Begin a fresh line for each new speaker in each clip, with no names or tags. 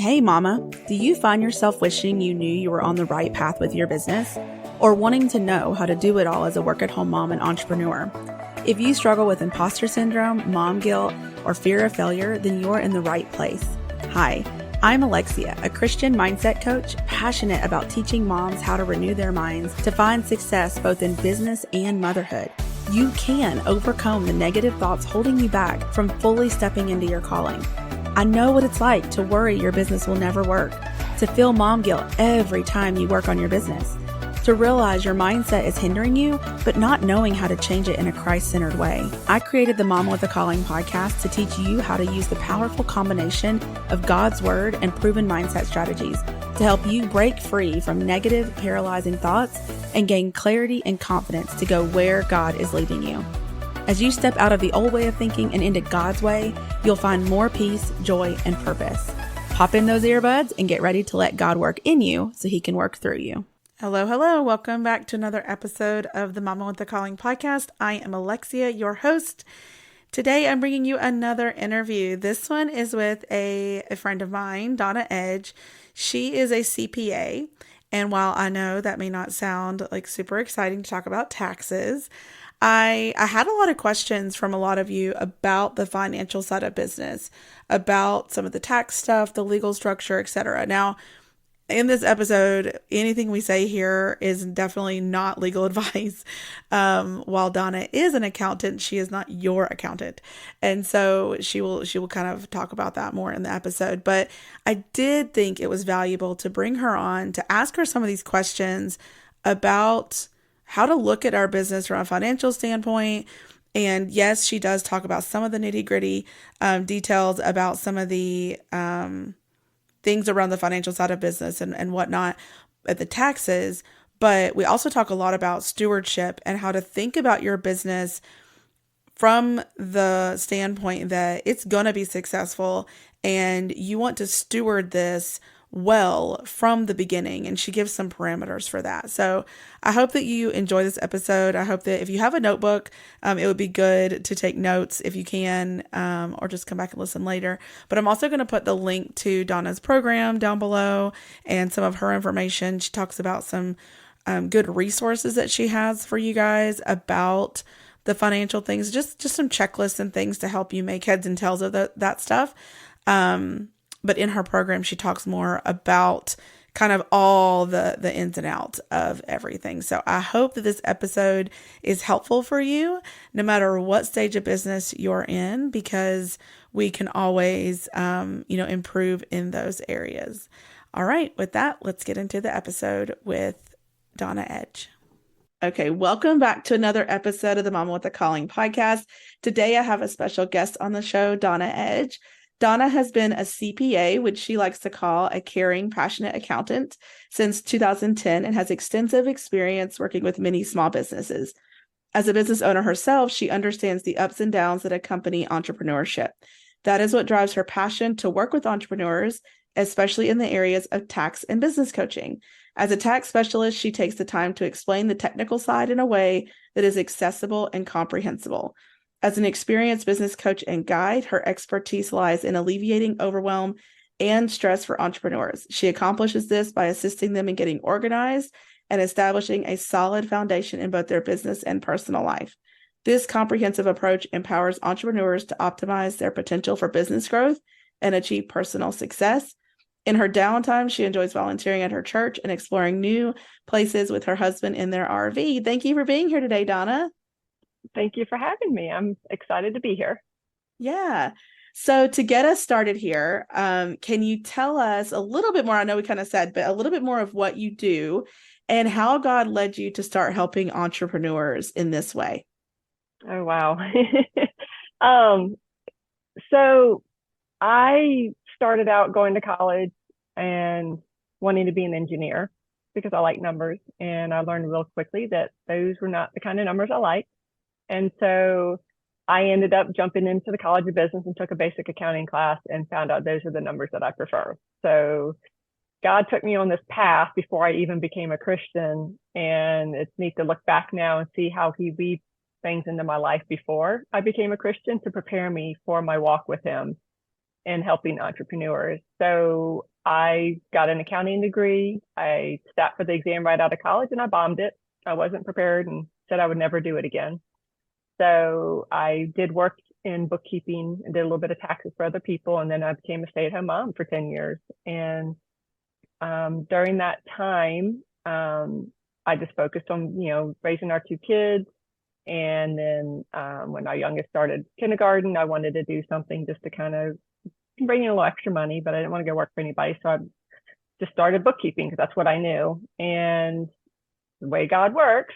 Hey mama, do you find yourself wishing you knew you were on the right path with your business? Or wanting to know how to do it all as a work-at-home mom and entrepreneur? If you struggle with imposter syndrome, mom guilt, or fear of failure, then you're in the right place. Hi, I'm Alexia, a Christian mindset coach, passionate about teaching moms how to renew their minds to find success both in business and motherhood. You can overcome the negative thoughts holding you back from fully stepping into your calling. I know what it's like to worry your business will never work, to feel mom guilt every time you work on your business, to realize your mindset is hindering you, but not knowing how to change it in a Christ-centered way. I created the Mama with a Calling podcast to teach you how to use the powerful combination of God's Word and proven mindset strategies to help you break free from negative, paralyzing thoughts and gain clarity and confidence to go where God is leading you. As you step out of the old way of thinking and into God's way, you'll find more peace, joy, and purpose. Pop in those earbuds and get ready to let God work in you so He can work through you. Hello. Welcome back to another episode of the Mama with the Calling podcast. I am Alexia, your host. Today, I'm bringing you another interview. This one is with a friend of mine, Donna Edge. She is a CPA. And while I know that may not sound like super exciting to talk about taxes, I had a lot of questions from a lot of you about the financial side of business, about some of the tax stuff, the legal structure, etc. Now, in this episode, anything we say here is definitely not legal advice. While Donna is an accountant, she is not your accountant. And so she will kind of talk about that more in the episode. But I did think it was valuable to bring her on to ask her some of these questions about how to look at our business from a financial standpoint. And yes, she does talk about some of the nitty gritty details about some of the things around the financial side of business and whatnot at the taxes. But we also talk a lot about stewardship and how to think about your business from the standpoint that it's going to be successful and you want to steward this well from the beginning, and she gives some parameters for that. So I hope that you enjoy this episode. I hope that if you have a notebook, it would be good to take notes if you can, or just come back and listen later. But I'm also going to put the link to Donna's program down below and some of her information. She talks about some good resources that she has for you guys about the financial things, just some checklists and things to help you make heads and tails of that stuff. But in her program, she talks more about kind of all the ins and outs of everything. So I hope that this episode is helpful for you, no matter what stage of business you're in, because we can always, improve in those areas. All right. With that, let's get into the episode with Donna Edge. Okay, welcome back to another episode of the Mama with a Calling podcast. Today, I have a special guest on the show, Donna Edge. Donna has been a CPA, which she likes to call a caring, passionate accountant, since 2010 and has extensive experience working with many small businesses. As a business owner herself, she understands the ups and downs that accompany entrepreneurship. That is what drives her passion to work with entrepreneurs, especially in the areas of tax and business coaching. As a tax specialist, she takes the time to explain the technical side in a way that is accessible and comprehensible. As an experienced business coach and guide, her expertise lies in alleviating overwhelm and stress for entrepreneurs. She accomplishes this by assisting them in getting organized and establishing a solid foundation in both their business and personal life. This comprehensive approach empowers entrepreneurs to optimize their potential for business growth and achieve personal success. In her downtime, she enjoys volunteering at her church and exploring new places with her husband in their RV. Thank you for being here today, Donna.
Thank you for having me. I'm excited to be here.
Yeah. So to get us started here, can you tell us a little bit more? I know we kind of said, but a little bit more of what you do and how God led you to start helping entrepreneurs in this way.
Oh, wow. So I started out going to college and wanting to be an engineer because I like numbers. And I learned real quickly that those were not the kind of numbers I liked. And so I ended up jumping into the College of Business and took a basic accounting class and found out those are the numbers that I prefer. So God took me on this path before I even became a Christian. And it's neat to look back now and see how He weaved things into my life before I became a Christian to prepare me for my walk with Him and helping entrepreneurs. So I got an accounting degree. I sat for the exam right out of college and I bombed it. I wasn't prepared and said I would never do it again. So I did work in bookkeeping and did a little bit of taxes for other people. And then I became a stay-at-home mom for 10 years. And during that time, I just focused on, raising our two kids. And then when our youngest started kindergarten, I wanted to do something just to kind of bring in a little extra money, but I didn't want to go work for anybody. So I just started bookkeeping because that's what I knew. And the way God works,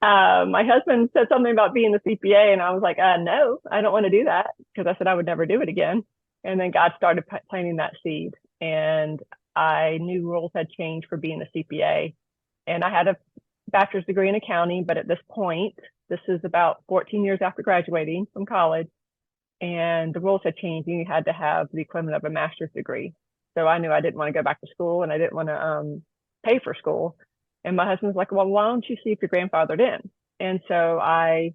my husband said something about being the CPA, and I was like, no, I don't want to do that, because I said I would never do it again. And then God started planting that seed, and I knew rules had changed for being a CPA. And I had a bachelor's degree in accounting, but at this point, this is about 14 years after graduating from college, and the rules had changed, and you had to have the equivalent of a master's degree. So I knew I didn't want to go back to school, and I didn't want to pay for school. And my husband's like, well, why don't you see if you're grandfathered in? And so I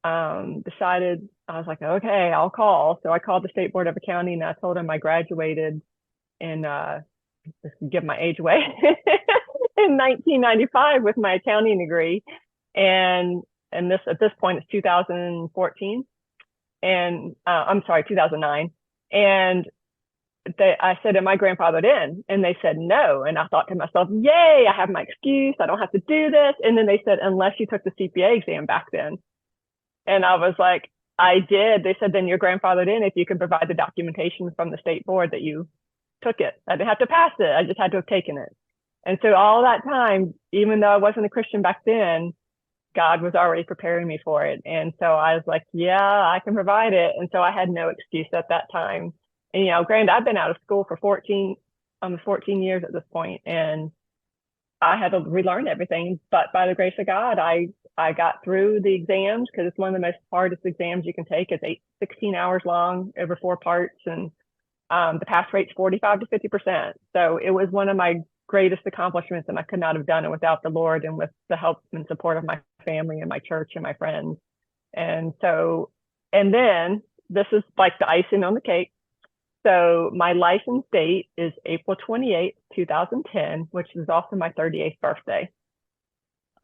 decided, I was like, okay, I'll call. So I called the State Board of Accounting, and I told them I graduated in, just give my age away, in 1995 with my accounting degree. And this, at this point, it's 2014. And I'm sorry, 2009. And I said, am I grandfathered in? And they said no. And I thought to myself, yay, I have my excuse. I don't have to do this. And then they said, unless you took the CPA exam back then. And I was like, I did. They said, then you're grandfathered in if you can provide the documentation from the state board that you took it. I didn't have to pass it. I just had to have taken it. And so all that time, even though I wasn't a Christian back then, God was already preparing me for it. And so I was like, yeah, I can provide it. And so I had no excuse at that time. And, granted, I've been out of school for 14 years at this point, and I had to relearn everything. But by the grace of God, I got through the exams, because it's one of the most hardest exams you can take. It's 16 hours long over 4 parts. And the pass rate's 45 to 50%. So it was one of my greatest accomplishments, and I could not have done it without the Lord and with the help and support of my family and my church and my friends. And then this is like the icing on the cake. So my license date is April 28th, 2010, which is also my 38th birthday.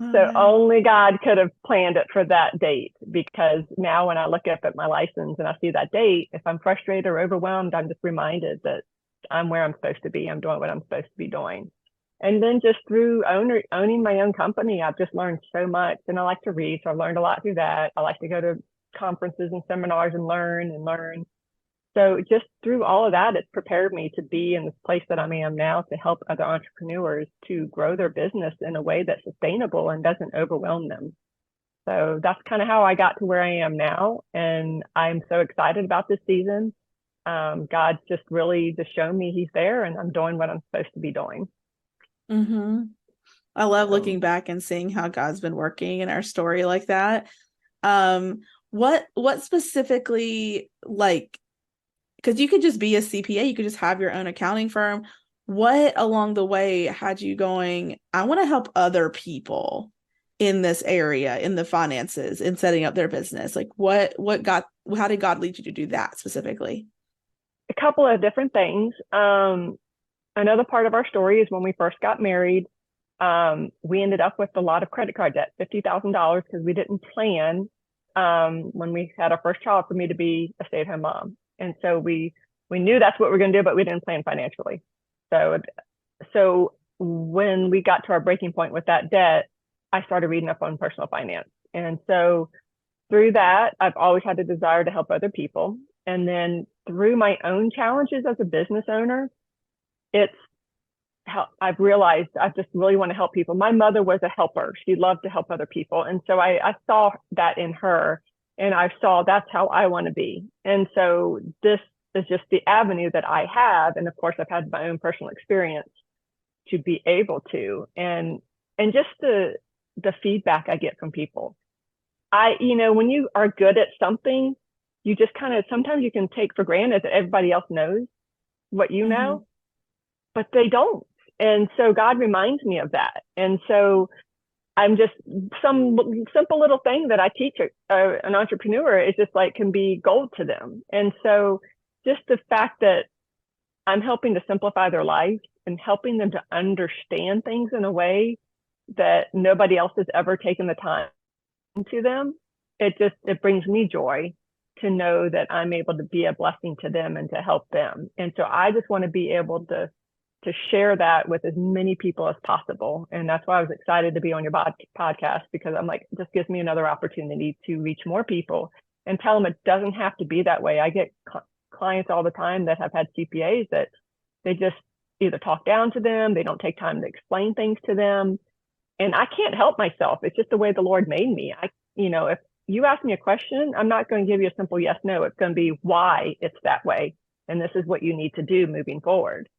Oh, so only God could have planned it for that date, because now when I look up at my license and I see that date, if I'm frustrated or overwhelmed, I'm just reminded that I'm where I'm supposed to be. I'm doing what I'm supposed to be doing. And then just through owning my own company, I've just learned so much. And I like to read, so I've learned a lot through that. I like to go to conferences and seminars and learn. So just through all of that, it's prepared me to be in this place that I am now, to help other entrepreneurs to grow their business in a way that's sustainable and doesn't overwhelm them. So that's kind of how I got to where I am now. And I'm so excited about this season. God's just really just shown me he's there, and I'm doing what I'm supposed to be doing.
Mm-hmm. I love looking back and seeing how God's been working in our story like that. What specifically, like, because you could just be a CPA, you could just have your own accounting firm. What along the way had you going, I want to help other people in this area, in the finances, in setting up their business? Like how did God lead you to do that specifically?
A couple of different things. Another part of our story is when we first got married, we ended up with a lot of credit card debt, $50,000, because we didn't plan when we had our first child for me to be a stay-at-home mom. And so we knew that's what we were going to do, but we didn't plan financially. So when we got to our breaking point with that debt, I started reading up on personal finance. And so through that, I've always had a desire to help other people. And then through my own challenges as a business owner, I've realized I just really want to help people. My mother was a helper. She loved to help other people. And so I saw that in her. And I saw that's how I want to be. And so this is just the avenue that I have. And of course, I've had my own personal experience to be able to, and just the feedback I get from people. When you are good at something, you just kind of, sometimes you can take for granted that everybody else knows what you know, but they don't. And so God reminds me of that. And so I'm just, some simple little thing that I teach an entrepreneur is just like, can be gold to them. And so just the fact that I'm helping to simplify their life and helping them to understand things in a way that nobody else has ever taken the time to them. It brings me joy to know that I'm able to be a blessing to them and to help them. And so I just want to be able to share that with as many people as possible. And that's why I was excited to be on your podcast, because I'm like, this gives me another opportunity to reach more people and tell them it doesn't have to be that way. I get clients all the time that have had CPAs that they just either talk down to them, they don't take time to explain things to them. And I can't help myself. It's just the way the Lord made me. If you ask me a question, I'm not going to give you a simple yes, no. It's going to be why it's that way. And this is what you need to do moving forward.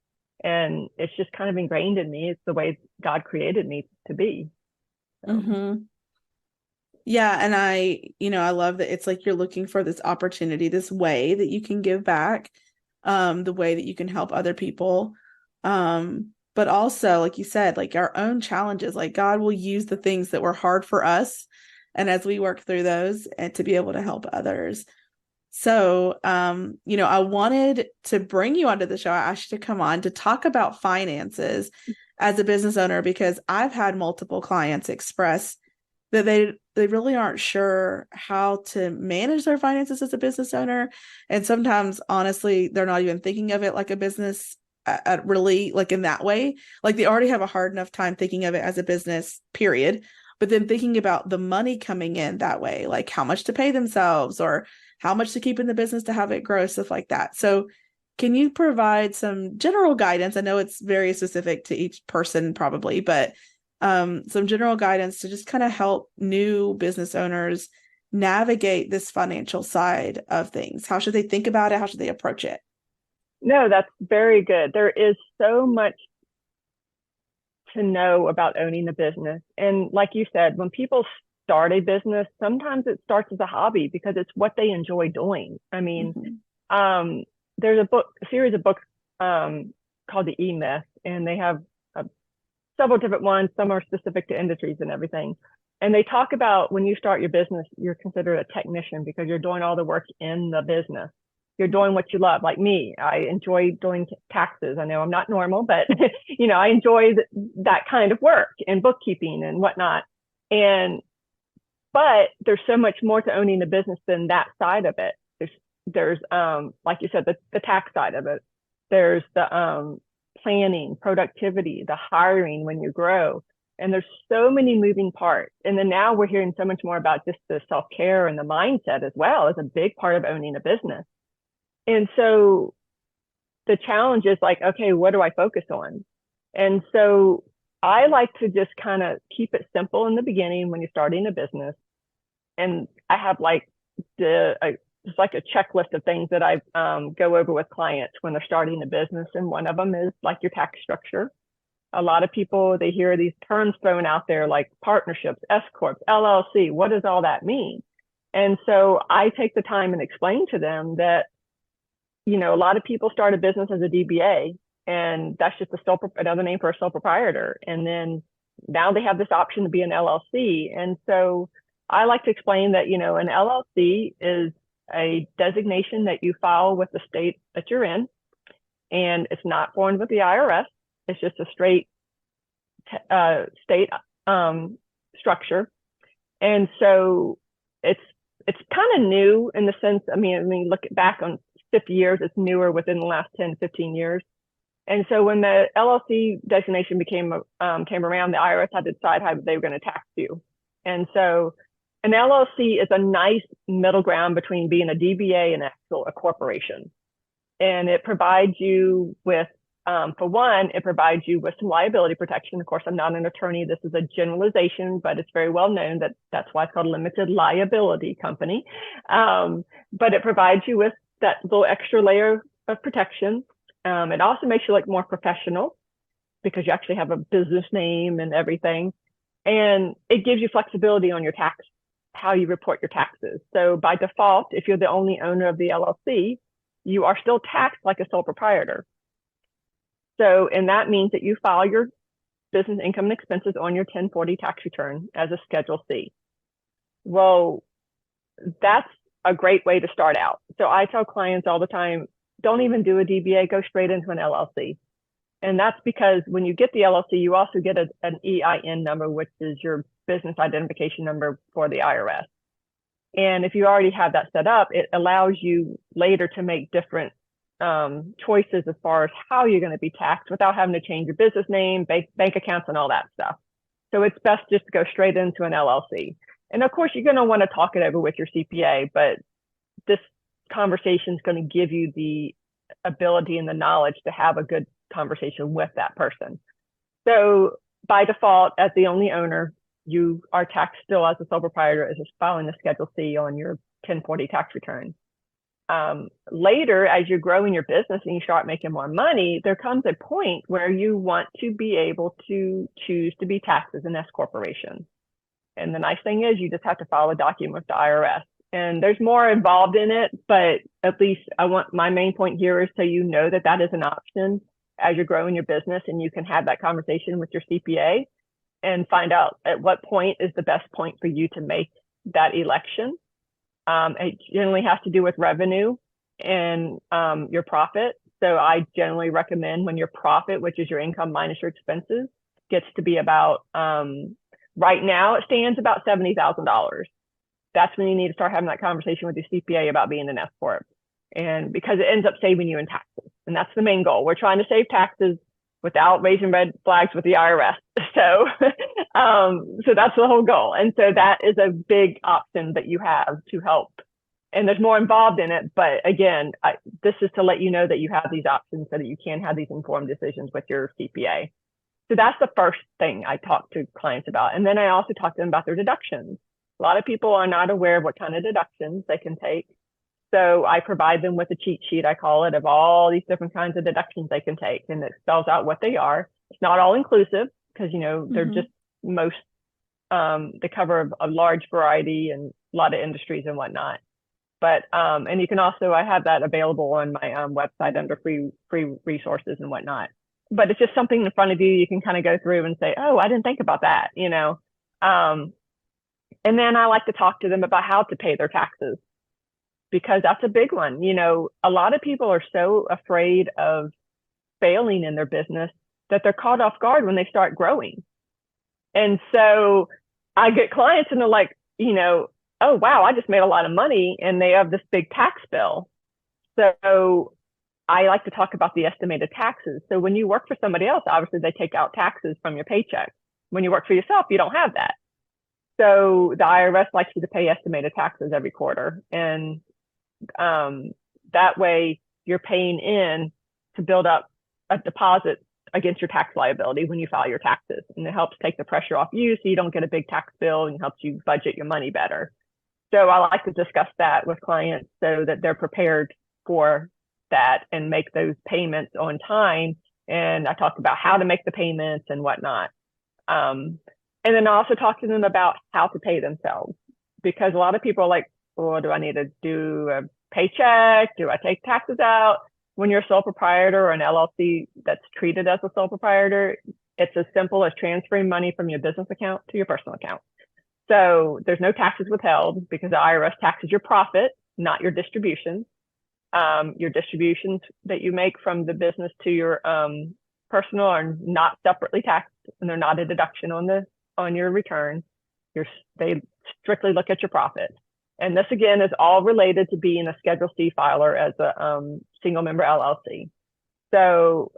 And it's just kind of ingrained in me. It's the way God created me to be. So.
Mm-hmm. Yeah. And I love that it's like you're looking for this opportunity, this way that you can give back, the way that you can help other people. But also, like you said, like our own challenges, like God will use the things that were hard for us. And as we work through those and to be able to help others. So, I wanted to bring you onto the show. I asked you to come on to talk about finances as a business owner, because I've had multiple clients express that they really aren't sure how to manage their finances as a business owner. And sometimes, honestly, they're not even thinking of it like a business really, like in that way. Like they already have a hard enough time thinking of it as a business, period. But then thinking about the money coming in that way, like how much to pay themselves or how much to keep in the business to have it grow, stuff like that. So can you provide some general guidance? I know it's very specific to each person probably, but some general guidance to just kind of help new business owners navigate this financial side of things. How should they think about it? How should they approach it?
No, that's very good. There is so much to know about owning a business. And like you said, when people start a business, sometimes it starts as a hobby because it's what they enjoy doing. I mean, there's a series of books called The E-Myth, and they have several different ones. Some are specific to industries and everything. And they talk about when you start your business, you're considered a technician because you're doing all the work in the business. You're doing what you love. Like me, I enjoy doing taxes. I know I'm not normal, but I enjoy that kind of work and bookkeeping and whatnot. But there's so much more to owning a business than that side of it. There's like you said, the tax side of it. There's the planning, productivity, the hiring when you grow. And there's so many moving parts. And then now we're hearing so much more about just the self-care and the mindset as well as a big part of owning a business. And so the challenge is like, okay, what do I focus on? And so I like to just kind of keep it simple in the beginning when you're starting a business. And I have like it's like a checklist of things that I go over with clients when they're starting a business. And one of them is like your tax structure. A lot of people, they hear these terms thrown out there like partnerships, S Corp, LLC. What does all that mean? And so I take the time and explain to them that, a lot of people start a business as a DBA, and that's just another name for a sole proprietor. And then now they have this option to be an LLC. And so I like to explain that, an LLC is a designation that you file with the state that you're in, and it's not formed with the IRS. It's just a straight state structure. And so it's kind of new in the sense, I mean, look back on 50 years, it's newer within the last 10, 15 years. And so when the LLC designation came around, the IRS had to decide how they were going to tax you. And so an LLC is a nice middle ground between being a DBA and a corporation. And it provides you with, for one, it provides you with some liability protection. Of course, I'm not an attorney. This is a generalization, but it's very well known that that's why it's called a limited liability company. But it provides you with that little extra layer of protection. It also makes you look more professional because you actually have a business name and everything. And it gives you flexibility on your tax, how you report your taxes. So by default, if you're the only owner of the LLC, you are still taxed like a sole proprietor. So, and that means that you file your business income and expenses on your 1040 tax return as a Schedule C. Well, that's a great way to start out. So I tell clients all the time, don't even do a DBA, go straight into an LLC. And that's because when you get the LLC, you also get an EIN number, which is your business identification number for the IRS. And if you already have that set up, it allows you later to make different choices as far as how you're going to be taxed without having to change your business name, bank accounts, and all that stuff. So it's best just to go straight into an LLC. And of course, you're going to want to talk it over with your CPA, but this conversation is going to give you the ability and the knowledge to have a good conversation with that person. So by default, as the only owner, you are taxed still as a sole proprietor, as just filing the Schedule C on your 1040 tax return. Later, as you're growing your business and you start making more money, there comes a point where you want to be able to choose to be taxed as an S corporation. And the nice thing is you just have to file a document with the IRS. And there's more involved in it, but at least my main point here is so you know that that is an option as you're growing your business, and you can have that conversation with your CPA and find out at what point is the best point for you to make that election. It generally has to do with revenue and your profit. So I generally recommend when your profit, which is your income minus your expenses, gets to be about, right now it stands about $70,000. That's when you need to start having that conversation with your CPA about being an S corp. And because it ends up saving you in taxes. And that's the main goal. We're trying to save taxes without raising red flags with the IRS. So, so that's the whole goal. And so that is a big option that you have to help. And there's more involved in it. But again, this is to let you know that you have these options so that you can have these informed decisions with your CPA. So that's the first thing I talk to clients about. And then I also talk to them about their deductions. A lot of people are not aware of what kind of deductions they can take. So I provide them with a cheat sheet, I call it, of all these different kinds of deductions they can take. And it spells out what they are. It's not all inclusive because, they're just they cover a large variety and a lot of industries and whatnot. But, and you can also, I have that available on my website under free resources and whatnot. But it's just something in front of you can kind of go through and say, oh, I didn't think about that, And then I like to talk to them about how to pay their taxes, because that's a big one. A lot of people are so afraid of failing in their business that they're caught off guard when they start growing. And so I get clients and they're like, oh, wow, I just made a lot of money and they have this big tax bill. So I like to talk about the estimated taxes. So when you work for somebody else, obviously they take out taxes from your paycheck. When you work for yourself, you don't have that. So the IRS likes you to pay estimated taxes every quarter. And that way you're paying in to build up a deposit against your tax liability when you file your taxes. And it helps take the pressure off you so you don't get a big tax bill, and helps you budget your money better. So I like to discuss that with clients so that they're prepared for that and make those payments on time. And I talk about how to make the payments and whatnot. And then I also talk to them about how to pay themselves, because a lot of people are like, well, do I need to do a paycheck? Do I take taxes out? When you're a sole proprietor or an LLC that's treated as a sole proprietor, it's as simple as transferring money from your business account to your personal account. So there's no taxes withheld because the IRS taxes your profit, not your distributions. Your distributions that you make from the business to your personal are not separately taxed, and they're not a deduction on your return. They strictly look at your profit. And this, again, is all related to being a Schedule C filer as a single member LLC. So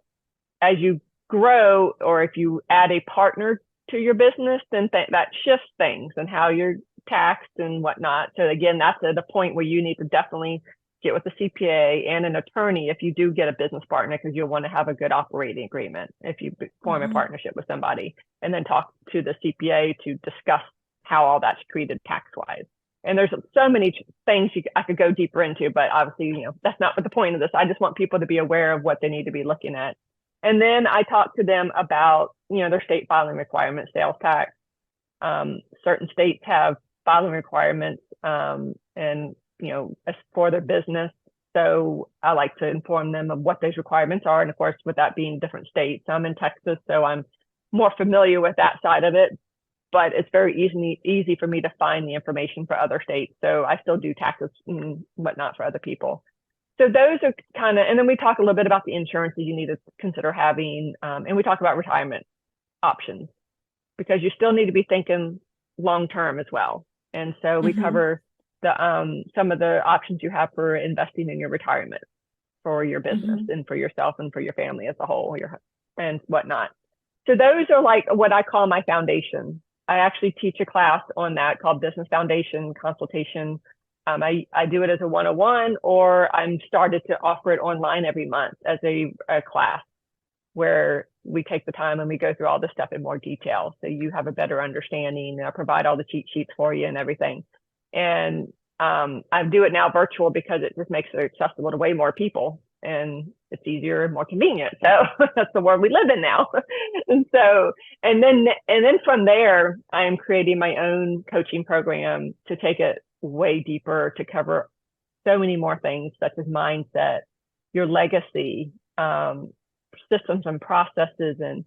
as you grow, or if you add a partner to your business, then that shifts things and how you're taxed and whatnot. So again, that's at a point where you need to definitely get with a CPA and an attorney if you do get a business partner, because you'll want to have a good operating agreement if you form a partnership with somebody, and then talk to the CPA to discuss how all that's treated tax-wise. And there's so many things I could go deeper into, but obviously, that's not what the point of this. I just want people to be aware of what they need to be looking at. And then I talk to them about, their state filing requirements, sales tax. Certain states have filing requirements, and as for their business. So I like to inform them of what those requirements are. And of course, with that being different states, I'm in Texas, so I'm more familiar with that side of it. But it's very easy for me to find the information for other states. So I still do taxes and whatnot for other people. So those are kind of, and then we talk a little bit about the insurances you need to consider having, and we talk about retirement options because you still need to be thinking long term as well. And so we cover the some of the options you have for investing in your retirement for your business and for yourself and for your family as a whole, and whatnot. So those are like what I call my foundation. I actually teach a class on that called Business Foundation Consultation. I do it as a 101, or I'm started to offer it online every month as a class where we take the time and we go through all this stuff in more detail. So you have a better understanding. I provide all the cheat sheets for you and everything. And I do it now virtual because it just makes it accessible to way more people and it's easier and more convenient. So that's the world we live in now. And so, and then from there, I am creating my own coaching program to take it way deeper, to cover so many more things such as mindset, your legacy, systems and processes, and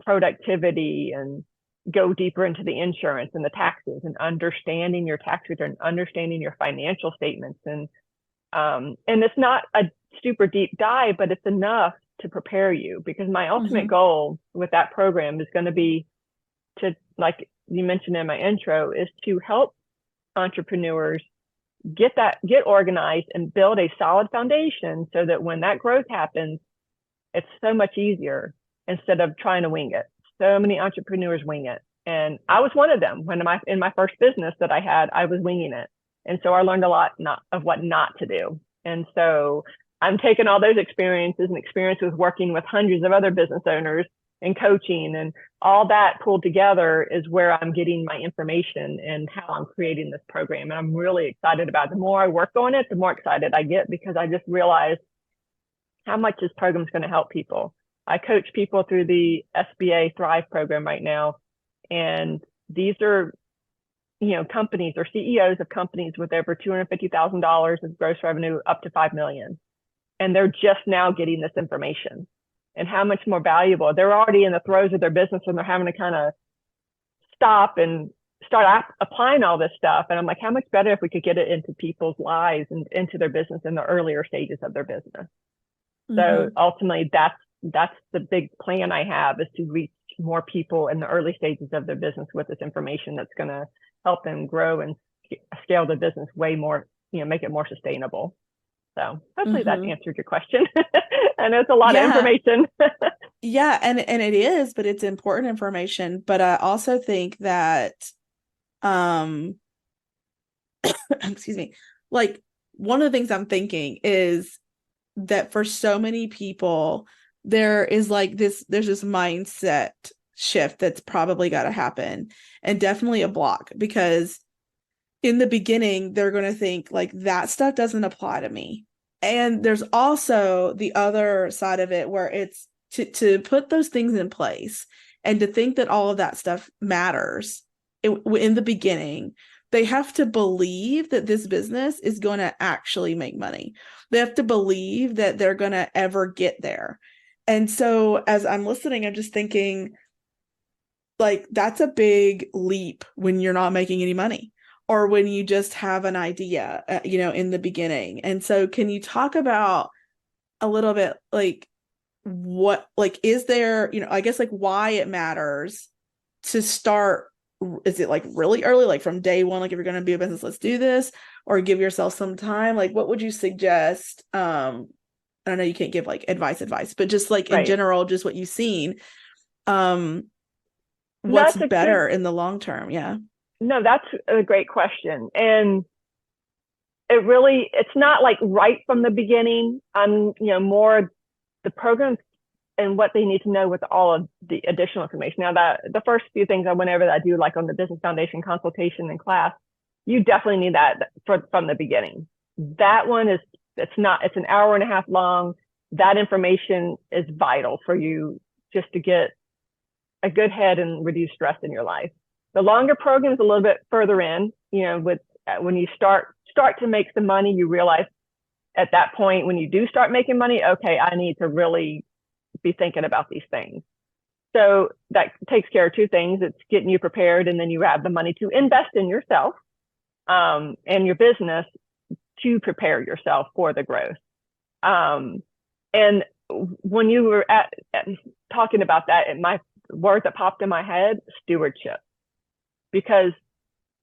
productivity, and go deeper into the insurance and the taxes and understanding your tax return, understanding your financial statements. And it's not a super deep dive, but it's enough to prepare you, because my ultimate goal with that program is going to be to, like you mentioned in my intro, is to help entrepreneurs get organized and build a solid foundation so that when that growth happens, it's so much easier instead of trying to wing it. So many entrepreneurs wing it. And I was one of them. In my first business that I had, I was winging it. And so I learned a lot of what not to do. And so I'm taking all those experiences working with hundreds of other business owners and coaching and all that pulled together is where I'm getting my information and how I'm creating this program. And I'm really excited about it. The more I work on it, the more excited I get, because I just realized how much this program is going to help people. I coach people through the SBA Thrive program right now. And these are, companies or CEOs of companies with over $250,000 of gross revenue up to $5 million. And they're just now getting this information and how much more valuable. They're already in the throes of their business and they're having to kind of stop and start applying all this stuff. And I'm like, how much better if we could get it into people's lives and into their business in the earlier stages of their business. So ultimately, that's the big plan I have, is to reach more people in the early stages of their business with this information that's going to help them grow and scale their business way more, make it more sustainable. So hopefully that answered your question. I know it's a lot of information.
Yeah, and it is, but it's important information. But I also think that, excuse me, like one of the things I'm thinking is that for so many people, there's this mindset shift that's probably got to happen, and definitely a block, because in the beginning, they're going to think like that stuff doesn't apply to me. And there's also the other side of it where it's to put those things in place and to think that all of that stuff matters in the beginning. They have to believe that this business is going to actually make money. They have to believe that they're going to ever get there. And so as I'm listening, I'm just thinking, like, that's a big leap when you're not making any money, or when you just have an idea, in the beginning. And so can you talk about a little bit, like, what, like, is there, I guess, like, why it matters to start? Is it like really early, like from day one, like if you're going to be a business, let's do this, or give yourself some time? Like, what would you suggest? I know you can't give like advice, but just like in general, just what you've seen, what's better in the long term? Yeah.
No, that's a great question. And it's not like right from the beginning. More the programs and what they need to know with all of the additional information. Now, the first few things I went over that I do, like on the Business Foundation consultation and class, you definitely need that from the beginning. That one it's an hour and a half long. That information is vital for you just to get a good head and reduce stress in your life. The longer programs a little bit further in, when you start to make some money, you realize at that point, when you do start making money, okay, I need to really be thinking about these things. So that takes care of two things. It's getting you prepared, and then you have the money to invest in yourself and your business to prepare yourself for the growth. And when you were talking about that, and my word that popped in my head, stewardship, because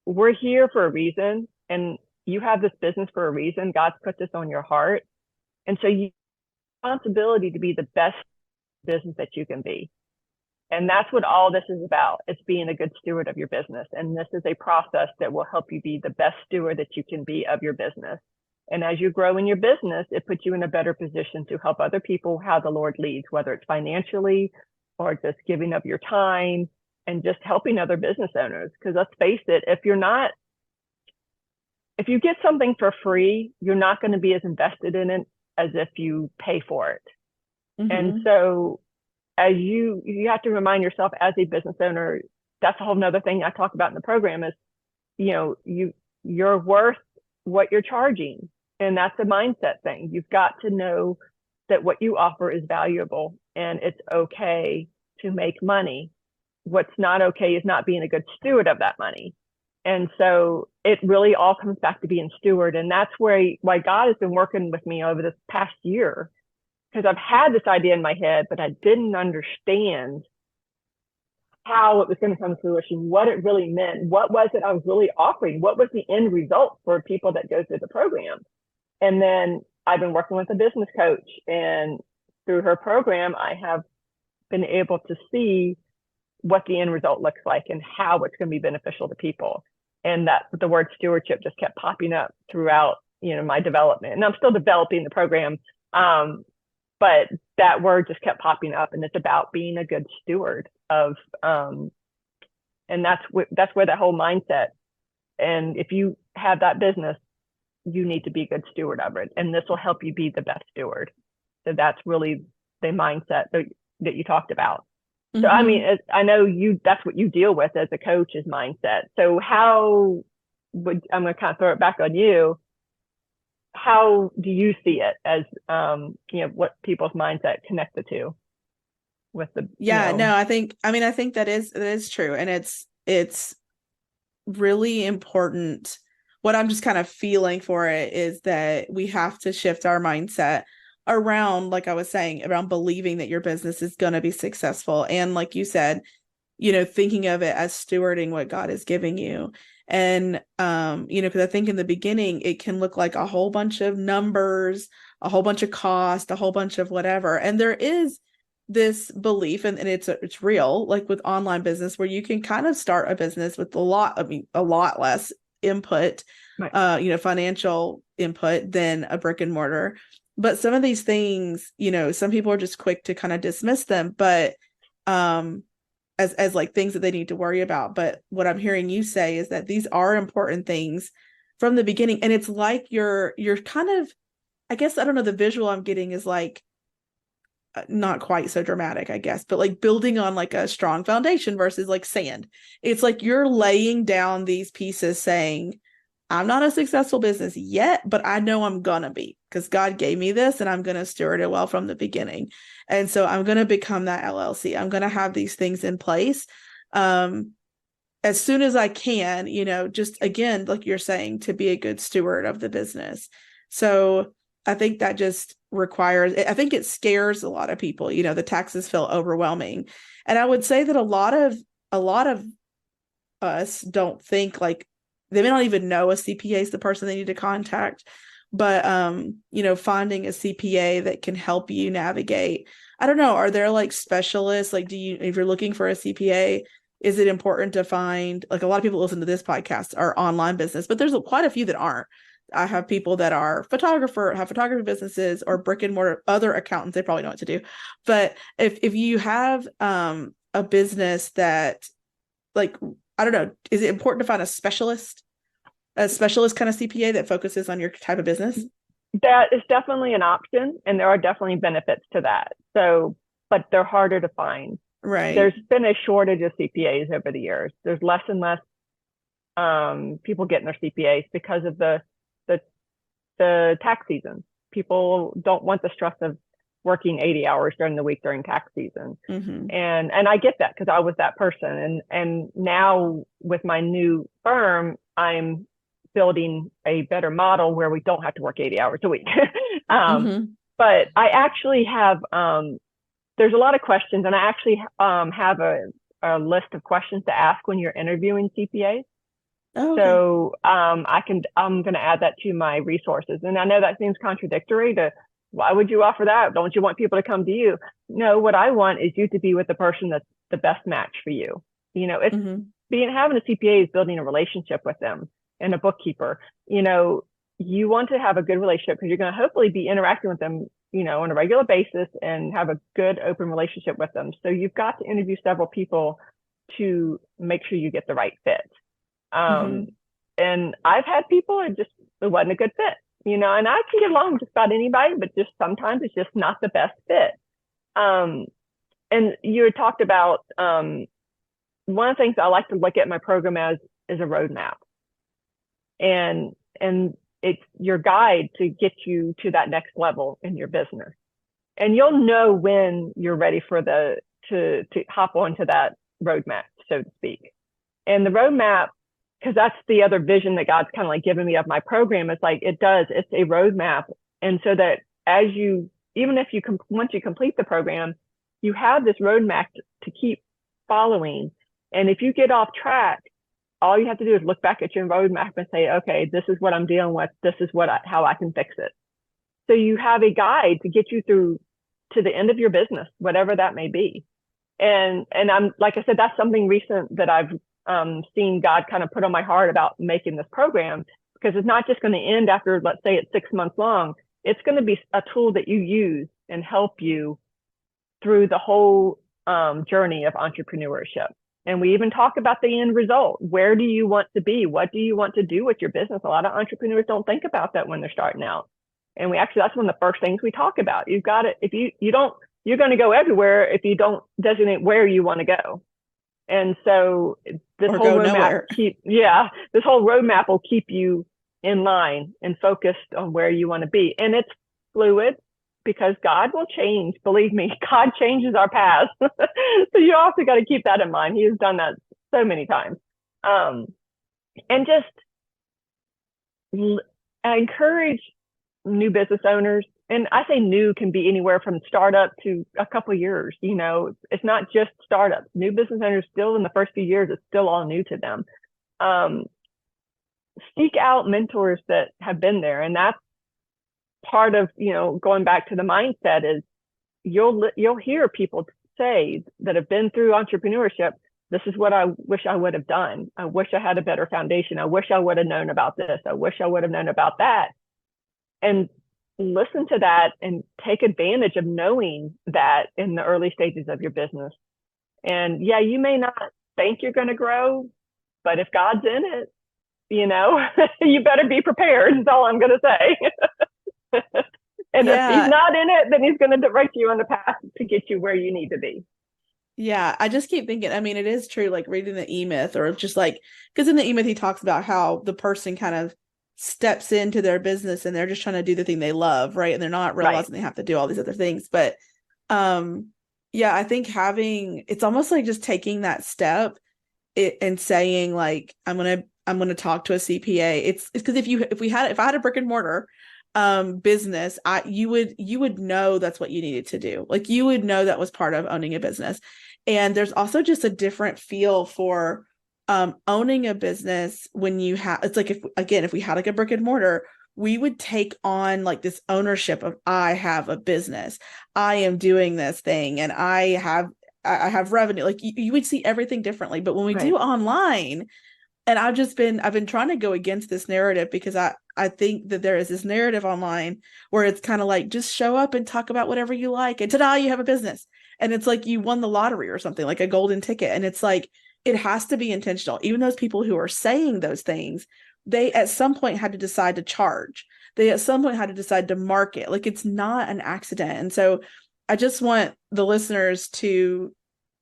we're here for a reason, and you have this business for a reason. God's put this on your heart. And so you have responsibility to be the best business that you can be. And that's what all this is about. It's being a good steward of your business. And this is a process that will help you be the best steward that you can be of your business. And as you grow in your business, it puts you in a better position to help other people how the Lord leads, whether it's financially or just giving up your time and just helping other business owners. Because let's face it, if you get something for free, you're not going to be as invested in it as if you pay for it. Mm-hmm. And so as you have to remind yourself as a business owner, that's a whole nother thing I talk about in the program is, you're worth what you're charging. And that's a mindset thing. You've got to know that what you offer is valuable and it's okay to make money. What's not okay is not being a good steward of that money. And so it really all comes back to being steward. And that's why God has been working with me over this past year, because I've had this idea in my head, but I didn't understand how it was going to come to fruition, what it really meant, what was it I was really offering, what was the end result for people that go through the program. And then I've been working with a business coach, and through her program, I have been able to see what the end result looks like and how it's going to be beneficial to people. And that the word stewardship just kept popping up throughout, my development. And I'm still developing the program. But that word just kept popping up, and it's about being a good steward of, and that's where that whole mindset. And if you have that business, you need to be a good steward of it, and this will help you be the best steward. So that's really the mindset that you talked about. Mm-hmm. So, I mean, I know that's what you deal with as a coach is mindset. So I'm going to kind of throw it back on you. How do you see it as, what people's mindset connect the two with the,
no, I think that is true. And it's really important. What I'm just kind of feeling for it is that we have to shift our mindset around, like I was saying, around believing that your business is going to be successful. And like you said, thinking of it as stewarding what God is giving you. And, because I think in the beginning, it can look like a whole bunch of numbers, a whole bunch of cost, a whole bunch of whatever. And there is this belief, and it's real, like with online business, where you can kind of start a business with a lot less input, right. Financial input than a brick and mortar. But some of these things, some people are just quick to kind of dismiss them, but, as like things that they need to worry about. But what I'm hearing you say is that these are important things from the beginning. And it's like you're kind of, I guess, I don't know, the visual I'm getting is like, not quite so dramatic, I guess, but like building on like a strong foundation versus like sand. It's like you're laying down these pieces saying, I'm not a successful business yet, but I know I'm gonna be, because God gave me this and I'm gonna steward it well from the beginning. And so I'm gonna become that LLC. I'm gonna have these things in place as soon as I can, just again, like you're saying, to be a good steward of the business. So I think that just I think it scares a lot of people. The taxes feel overwhelming. And I would say that a lot of us don't think, like, they may not even know a CPA is the person they need to contact, but, finding a CPA that can help you navigate. I don't know. Are there like specialists? Like, if you're looking for a CPA, is it important to find, like, a lot of people listen to this podcast are online business, but there's quite a few that aren't. I have people that are have photography businesses or brick and mortar, other accountants, they probably know what to do. But if you have a business that, like, I don't know, is it important to find a specialist kind of CPA that focuses on your type of business?
That is definitely an option, and there are definitely benefits to that. So, but they're harder to find.
Right.
There's been a shortage of CPAs over the years. There's less and less people getting their CPAs because of the tax season. People don't want the stress of working 80 hours during the week during tax season. Mm-hmm. And I get that, because I was that person. And now with my new firm, I'm building a better model where we don't have to work 80 hours a week.
Mm-hmm.
But I actually have, there's a lot of questions, and I actually have a list of questions to ask when you're interviewing CPAs.
Oh, okay.
So I'm going to add that to my resources. And I know that seems contradictory to, why would you offer that? Don't you want people to come to you? No, what I want is you to be with the person that's the best match for you. It's having a CPA is building a relationship with them, and a bookkeeper. You want to have a good relationship because you're going to hopefully be interacting with them, on a regular basis, and have a good open relationship with them. So you've got to interview several people to make sure you get the right fit. And I've had people, it wasn't a good fit, and I can get along with just about anybody, but just sometimes it's just not the best fit. And you had talked about, one of the things I like to look at my program as is a roadmap. And it's your guide to get you to that next level in your business. And you'll know when you're ready for to hop onto that roadmap, so to speak. And the roadmap, because that's the other vision that God's kind of like given me of my program, it's a roadmap. And so that once you complete the program, you have this roadmap to keep following. And if you get off track, all you have to do is look back at your roadmap and say, okay, this is what I'm dealing with. This is how I can fix it. So you have a guide to get you through to the end of your business, whatever that may be. And I'm, like I said, that's something recent that I've seen God kind of put on my heart about making this program, because it's not just going to end after, let's say it's 6 months long. It's going to be a tool that you use and help you through the whole journey of entrepreneurship. And we even talk about the end result. Where do you want to be? What do you want to do with your business? A lot of entrepreneurs don't think about that when they're starting out. And that's one of the first things we talk about. You've got to, if you don't, you're going to go everywhere if you don't designate where you want to go. And so this whole roadmap will keep you in line and focused on where you want to be. And it's fluid, because God will change. Believe me, God changes our paths. So you also got to keep that in mind. He has done that so many times. And just, I encourage new business owners, and I say new can be anywhere from startup to a couple of years. It's not just startups. New business owners, still in the first few years, it's still all new to them. Seek out mentors that have been there. And that's part of, going back to the mindset, is you'll hear people say that have been through entrepreneurship, this is what I wish I would have done. I wish I had a better foundation. I wish I would have known about this. I wish I would have known about that. And listen to that and take advantage of knowing that in the early stages of your business. And yeah, you may not think you're going to grow, but if God's in it, you better be prepared, is all I'm going to say. And if he's not in it, then he's going to direct you on the path to get you where you need to be.
Yeah, I just keep thinking, I mean, it is true, like reading the E-Myth, or just like, because in the E-Myth, he talks about how the person kind of steps into their business and they're just trying to do the thing they love, right? And they're not realizing they have to do all these other things. But yeah, I think it's almost like just taking that step and saying, like, I'm gonna talk to a CPA. It's because if I had a brick and mortar business, you would know that's what you needed to do. Like, you would know that was part of owning a business. And there's also just a different feel for owning a business when you have, it's like, if we had like a brick and mortar, we would take on like this ownership of, I have a business, I am doing this thing, and I have revenue. Like, you would see everything differently. But when we do online, and I've been trying to go against this narrative, because I think that there is this narrative online where it's kind of like, just show up and talk about whatever you like, and ta-da, you have a business. And it's like you won the lottery or something, like a golden ticket. And it's like, it has to be intentional. Even those people who are saying those things, they at some point had to decide to charge. They at some point had to decide to market. Like, it's not an accident. And so I just want the listeners to,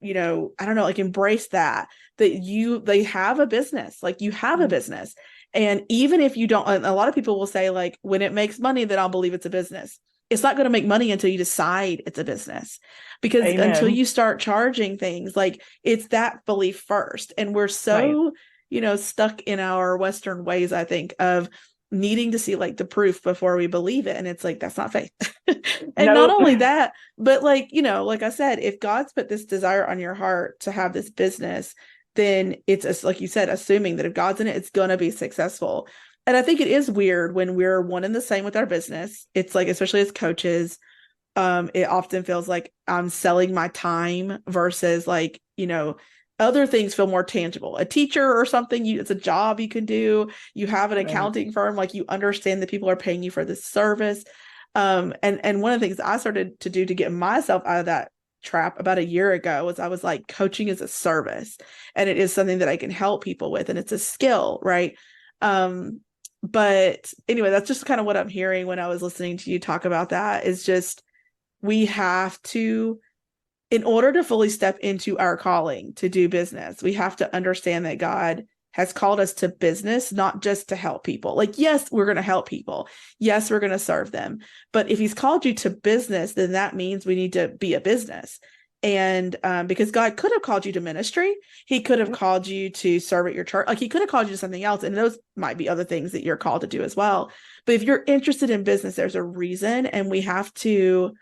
I don't know, like, embrace that they have a business, like, you have a business. And even if you don't, a lot of people will say, like, when it makes money, then I'll believe it's a business. It's not going to make money until you decide it's a business, because until you start charging things, like, it's that belief first. And we're so, stuck in our Western ways, I think, of needing to see like the proof before we believe it. And it's like, that's not faith. And not
Nope.
only that, but like, like I said, if God's put this desire on your heart to have this business, then it's, like you said, assuming that if God's in it, it's going to be successful. And I think it is weird when we're one and the same with our business. It's like, especially as coaches, it often feels like I'm selling my time versus like, other things feel more tangible. A teacher or something, it's a job you can do. You have an
Right.
accounting firm, like you understand that people are paying you for this service. And one of the things I started to do to get myself out of that trap about a year ago was I was like, coaching is a service, and it is something that I can help people with, and it's a skill, right? But anyway, that's just kind of what I'm hearing when I was listening to you talk about that, is just we have to, in order to fully step into our calling to do business, we have to understand that God has called us to business, not just to help people. Like, yes, we're going to help people. Yes, we're going to serve them. But if he's called you to business, then that means we need to be a business. And because God could have called you to ministry, he could have called you to serve at your church. Like, he could have called you to something else. And those might be other things that you're called to do as well. But if you're interested in business, there's a reason. And we have to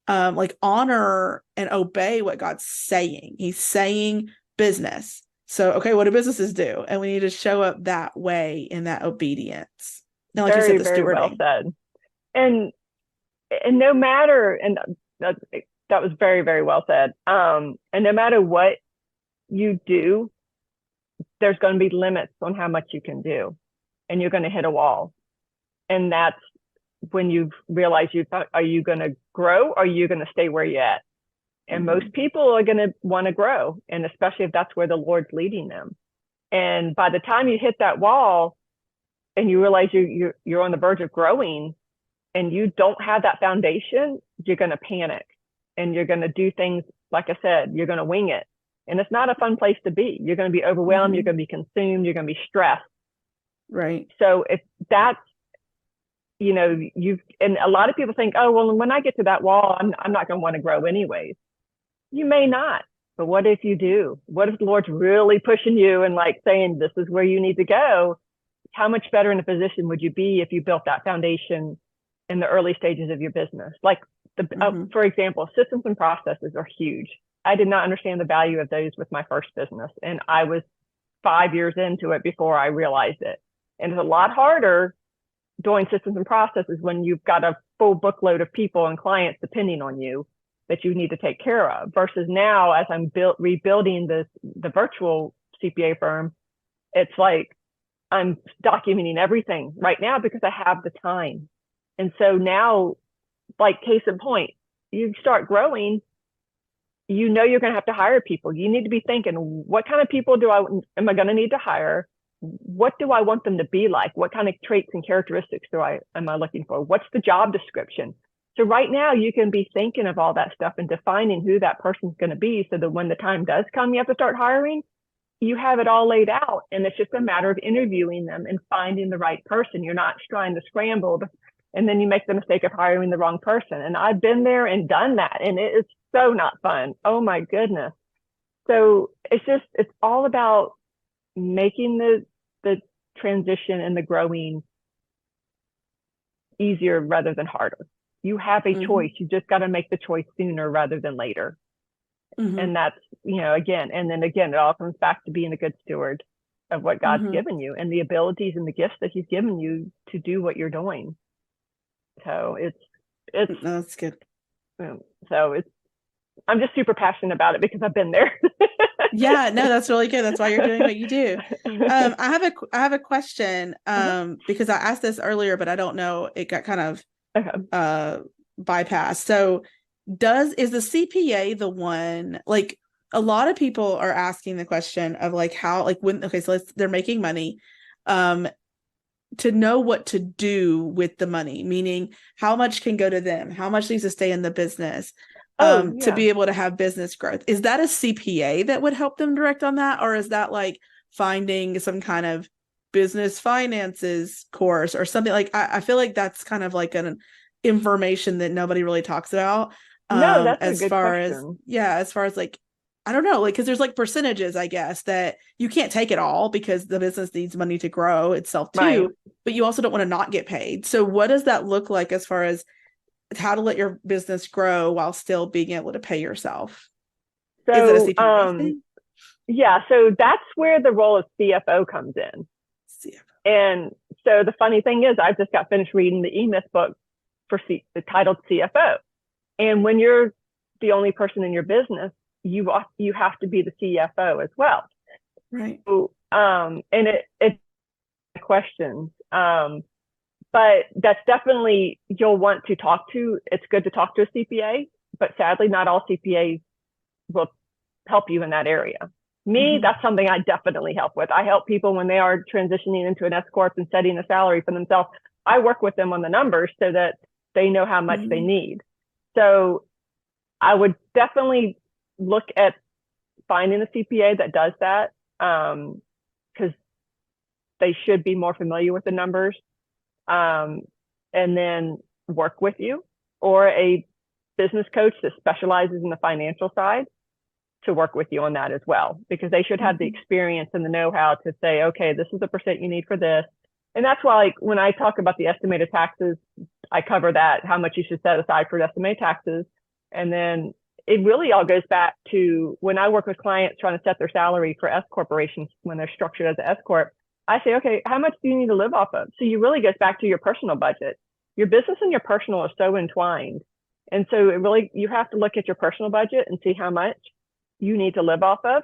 like honor and obey what God's saying. He's saying business. So, okay, what do businesses do? And we need to show up that way in that obedience. And like
Very,
you said, the
very well
stewarding.
said. And no matter, and that was very, very well said. And no matter what you do, there's going to be limits on how much you can do, and you're going to hit a wall. And that's when you realize are you going to grow, or are you going to stay where you're at? And most people are going to want to grow, and especially if that's where the Lord's leading them. And by the time you hit that wall and you realize you're on the verge of growing and you don't have that foundation, you're going to panic, and you're going to do things, like I said, you're going to wing it. And it's not a fun place to be. You're going to be overwhelmed. You're going to be consumed. You're going to be stressed.
Right.
So if that's, and a lot of people think, oh, well, when I get to that wall, I'm not going to want to grow anyways. You may not, but what if you do? What if the Lord's really pushing you and like saying, this is where you need to go? How much better in a position would you be if you built that foundation in the early stages of your business? Like for example, systems and processes are huge. I did not understand the value of those with my first business. And I was 5 years into it before I realized it. And it's a lot harder doing systems and processes when you've got a full bookload of people and clients depending on you that you need to take care of, versus now, as I'm rebuilding the virtual CPA firm, it's like I'm documenting everything right now because I have the time. And so now, like case in point, you start growing, you're going to have to hire people. You need to be thinking, what kind of people am I going to need to hire? What do I want them to be like? What kind of traits and characteristics am I looking for? What's the job description? So right now you can be thinking of all that stuff and defining who that person's going to be, so that when the time does come, you have to start hiring, you have it all laid out. And it's just a matter of interviewing them and finding the right person. You're not trying to scramble and then you make the mistake of hiring the wrong person. And I've been there and done that. And it is so not fun. Oh my goodness. So it's all about making the transition and the growing easier rather than harder. You have a choice. You just got to make the choice sooner rather than later. And that's, again, it all comes back to being a good steward of what God's given you and the abilities and the gifts that he's given you to do what you're doing. So
that's good.
So I'm just super passionate about it because I've been there.
Yeah, no, that's really good. That's why you're doing what you do. I have a question because I asked this earlier, but I don't know, it got kind of bypassed. So is the CPA the one, like a lot of people are asking the question of like how, like when, okay, so they're making money, to know what to do with the money, meaning how much can go to them, how much needs to stay in the business, to be able to have business growth. Is that a CPA that would help them direct on that? Or is that like finding some kind of business finances course or something? Like, I feel like that's kind of like an information that nobody really talks about.
No, that's a good question.
As far as like, I don't know, like, because there's like percentages, I guess, that you can't take it all because the business needs money to grow itself
Right.
too, but you also don't want to not get paid. So what does that look like as far as how to let your business grow while still being able to pay yourself? Is it a
So,
CPA thing?
yeah, so that's where the role of CFO comes in.
CFO.
And so the funny thing is, I just got finished reading the E-Myth book titled CFO. And when you're the only person in your business, you have to be the CFO as well.
Right.
So, and it's questions. But that's definitely, you'll want to talk to, it's good to talk to a CPA, but sadly, not all CPAs will help you in that area. Me, that's something I definitely help with. I help people when they are transitioning into an S Corp and setting a salary for themselves. I work with them on the numbers so that they know how much they need. So I would definitely look at finding a CPA that does that, because they should be more familiar with the numbers, and then work with you, or a business coach that specializes in the financial side to work with you on that as well, because they should have the experience and the know-how to say, okay, this is the percent you need for this. And that's why, like, when I talk about the estimated taxes, I cover that, how much you should set aside for estimated taxes. And then it really all goes back to when I work with clients trying to set their salary for S corporations when they're structured as an S corp. I say, okay, how much do you need to live off of? So you really goes back to your personal budget. Your business and your personal are so entwined. And so it really, you have to look at your personal budget and see how much you need to live off of,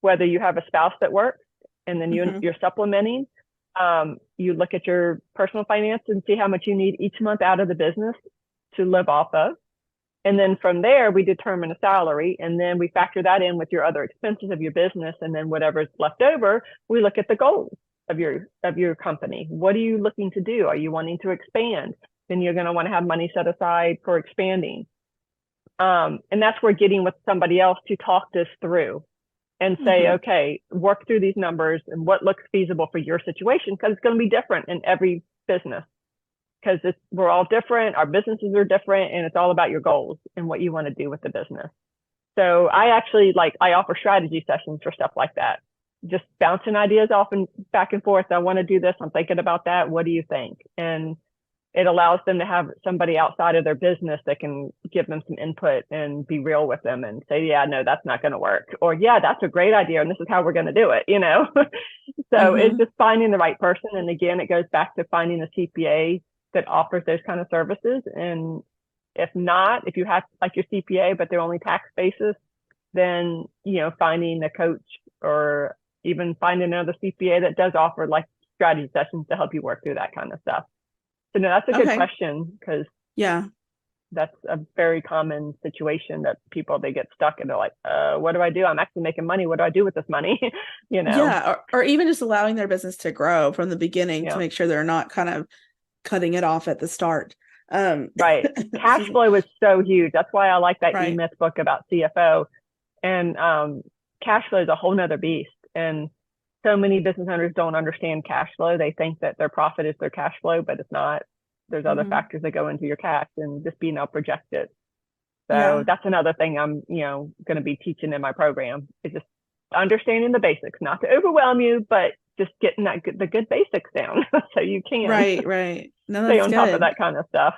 whether you have a spouse that works and then you're supplementing. You look at your personal finance and see how much you need each month out of the business to live off of. And then from there, we determine a salary, and then we factor that in with your other expenses of your business. And then whatever's left over, we look at the goals of your company. What are you looking to do? Are you wanting to expand? Then you're going to want to have money set aside for expanding. And that's where getting with somebody else to talk this through and say, okay, work through these numbers and what looks feasible for your situation, because it's going to be different in every business, because we're all different. Our businesses are different, and it's all about your goals and what you want to do with the business. So I actually I offer strategy sessions for stuff like that, just bouncing ideas off and back and forth. I want to do this. I'm thinking about that. What do you think? And it allows them to have somebody outside of their business that can give them some input and be real with them and say, yeah, no, that's not going to work. Or, yeah, that's a great idea, and this is how we're going to do it, So it's just finding the right person. And again, it goes back to finding a CPA that offers those kind of services. And if not, if you have like your CPA, but they're only tax basis, then, finding a coach or even finding another CPA that does offer like strategy sessions to help you work through that kind of stuff. So no, that's a good question, because that's a very common situation that they get stuck and they're like, what do I do? I'm actually making money. What do I do with this money?
Yeah. Or even just allowing their business to grow from the beginning to make sure they're not kind of cutting it off at the start.
Right. Cash flow is so huge. That's why I like that E-Myth book about CFO. And cash flow is a whole nother beast. And so many business owners don't understand cash flow. They think that their profit is their cash flow, but it's not. There's other factors that go into your cash, and just being able to project it. So that's another thing I'm, going to be teaching in my program, is just understanding the basics, not to overwhelm you, but just getting the good basics down so you can
right. No,
stay on top of that kind of stuff.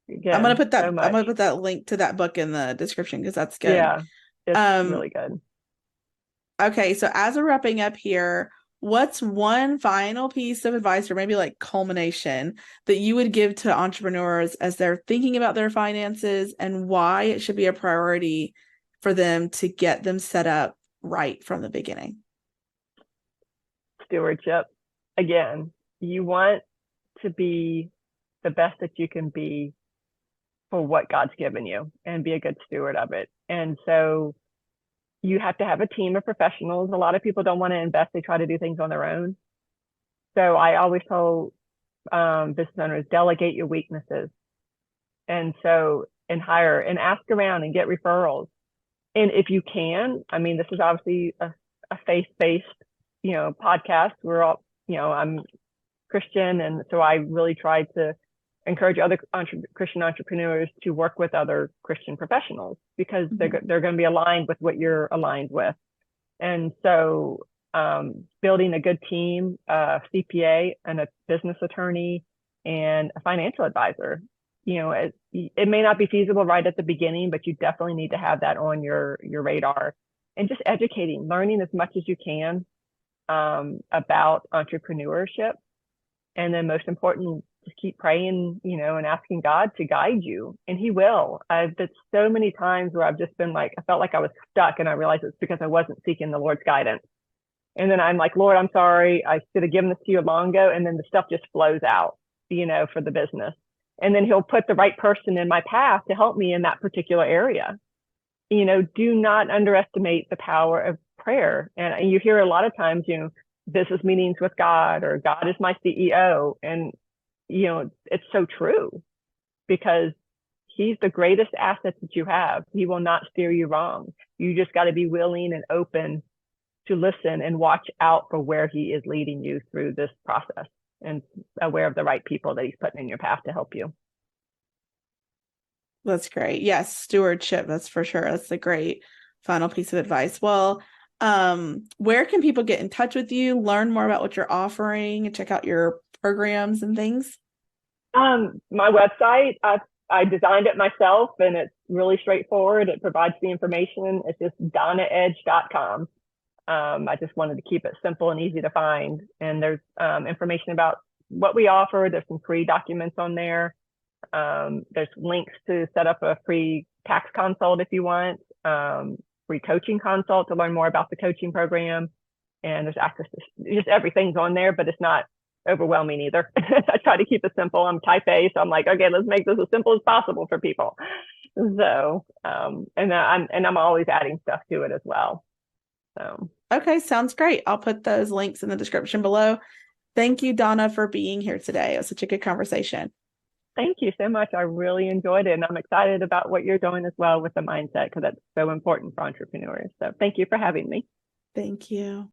Again,
I'm gonna put that link to that book in the description, because that's good.
Yeah, it's really good.
Okay, so as we're wrapping up here, what's one final piece of advice, or maybe like culmination, that you would give to entrepreneurs as they're thinking about their finances, and why it should be a priority for them to get them set up right from the beginning?
Stewardship. Again, you want to be the best that you can be for what God's given you, and be a good steward of it. And so you have to have a team of professionals. A lot of people don't want to invest. They try to do things on their own. So I always tell business owners, delegate your weaknesses. And hire and ask around and get referrals. And if you can, this is obviously a faith-based, podcast. We're all, I'm Christian. And so I really try to encourage other Christian entrepreneurs to work with other Christian professionals because they're going to be aligned with what you're aligned with. And so building a good team, a CPA and a business attorney and a financial advisor, it may not be feasible right at the beginning, but you definitely need to have that on your radar. And just educating, learning as much as you can about entrepreneurship. And then most importantly, just keep praying, and asking God to guide you. And he will. I've been so many times where I've just been like, I felt like I was stuck and I realized it's because I wasn't seeking the Lord's guidance. And then I'm like, Lord, I'm sorry. I should have given this to you long ago. And then the stuff just flows out, for the business. And then he'll put the right person in my path to help me in that particular area. Do not underestimate the power of prayer. And you hear a lot of times, business meetings with God, or God is my CEO. And, it's so true because he's the greatest asset that you have. He will not steer you wrong. You just got to be willing and open to listen and watch out for where he is leading you through this process and aware of the right people that he's putting in your path to help you.
That's great. Yes, stewardship, that's for sure. That's a great final piece of advice. Well, where can people get in touch with you, learn more about what you're offering, and check out your programs and things?
My website, I designed it myself and it's really straightforward. It provides the information. It's just donnaedge.com. I just wanted to keep it simple and easy to find. And there's information about what we offer. There's some free documents on there. There's links to set up a free tax consult if you want, free coaching consult to learn more about the coaching program. And there's access to just everything's on there, but it's not overwhelming either. I try to keep it simple. I'm type A, so I'm like, okay, let's make this as simple as possible for people. So, and I'm always adding stuff to it as well. So.
Okay, sounds great. I'll put those links in the description below. Thank you, Donna, for being here today. It was such a good conversation.
Thank you so much. I really enjoyed it. And I'm excited about what you're doing as well with the mindset, because that's so important for entrepreneurs. So thank you for having me.
Thank you.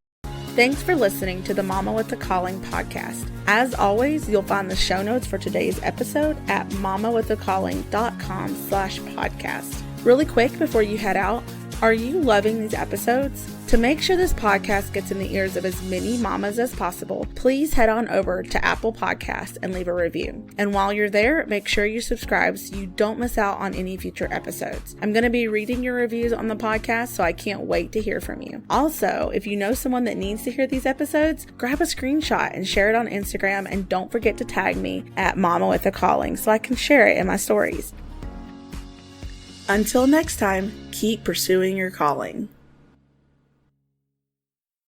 Thanks for listening to the Mama with a Calling podcast. As always, you'll find the show notes for today's episode at mamawithacalling.com/podcast. Really quick before you head out, are you loving these episodes? To make sure this podcast gets in the ears of as many mamas as possible, please head on over to Apple Podcasts and leave a review. And while you're there, make sure you subscribe so you don't miss out on any future episodes. I'm going to be reading your reviews on the podcast, so I can't wait to hear from you. Also, if you know someone that needs to hear these episodes, grab a screenshot and share it on Instagram, and don't forget to tag me at Mama with a Calling so I can share it in my stories. Until next time, keep pursuing your calling.